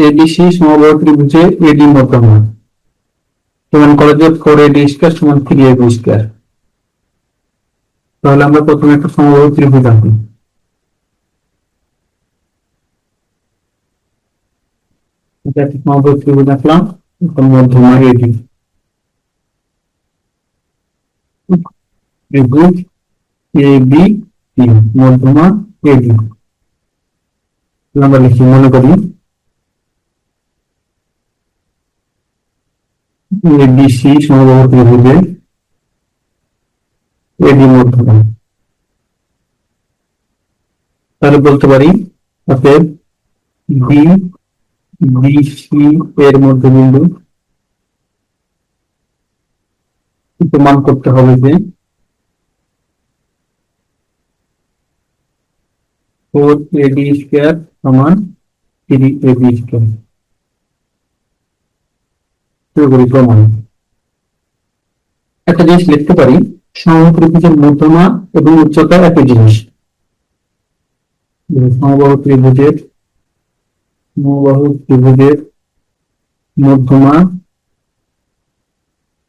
ABC সমবাহু ত্রিভুজে এডি মধ্যমা প্রমাণ করা যায় 4AD স্কয়ার সমান 3AB স্কয়ার। তাহলে আমরা প্রথমে একটা সমবাহু ত্রিভুজ আঁকি। এটা একটা সমবাহু ত্রিভুজ আঁকলাম, এখন মধ্যমা এডি। ত্রিভুজ এবি মধ্যমা এডি আমরা লিখি, মনে করি এবিসি সমবাহু ত্রিভুজে এডি মধ্যমা। তাহলে বলতে পারি অতএব বি বিসি এর মধ্যবিন্দু প্রমাণ করতে হবে যে 4AD স্কয়ার সমান 3AB স্কয়ার। প্রমাণ একটা জিনিস লিখতে পারি, সমবাহু ত্রিভুজের মধ্যমা এবং উচ্চতা একই জিনিস। সমবাহু ত্রিভুজের মধ্যমা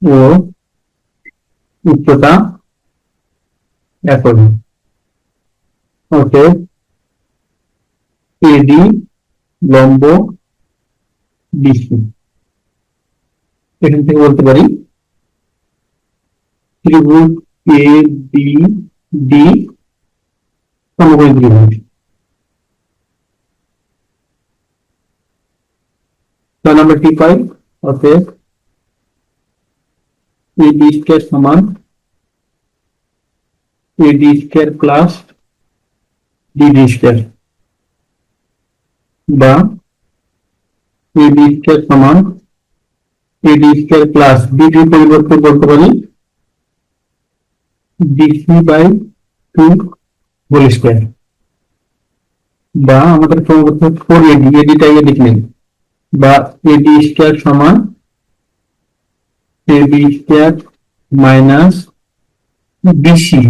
ও উচ্চতা একই। অতএব এডি লম্ব বিসি। এখান থেকে বলতে পারি ত্রিভুজ এ বি ডি সমবাহু ত্রিভুজ। তাহলে আমরা কি পাই? অতএব এবি স্কয়ার সমান এডি স্কয়ার প্লাস ডিডি স্কয়ার, বা এবি স্কয়ার সমান এডি স্কয়ার প্লাস ডিডি পরিবর্তে বলতে পারি ডিসি বাই 2 হোল স্কয়ার, বা আমাদের পরিবর্তে 4AD এডিটাই লিখলেন, বা এডি স্কয়ার সমান এবি স্কয়ার মাইনাস বিসি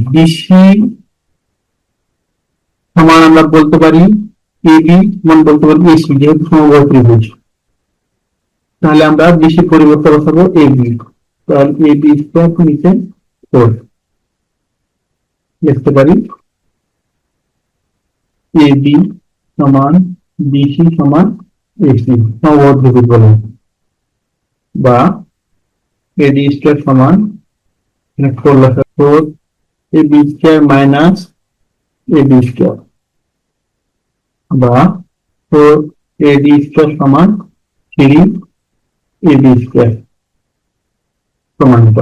সমান আমরা বলতে পারি এবি সমান বলতে পারি এসি, যেহেতু সমবাহু ত্রিভুজ। তাহলে আমরা বিসি পরিবর্তে বসাবো এবি। তাহলে এবি স্কয়ার নিচে 4 লিখতে পারি এবি সমান বিসি সমান এসি সমবাহু ত্রিভুজ বলে, বা এডি স্কয়ার সমান 4 AB square minus AB square, বা 4AD স্কয়ার সমান 3AB স্কয়ার প্রমাণিত।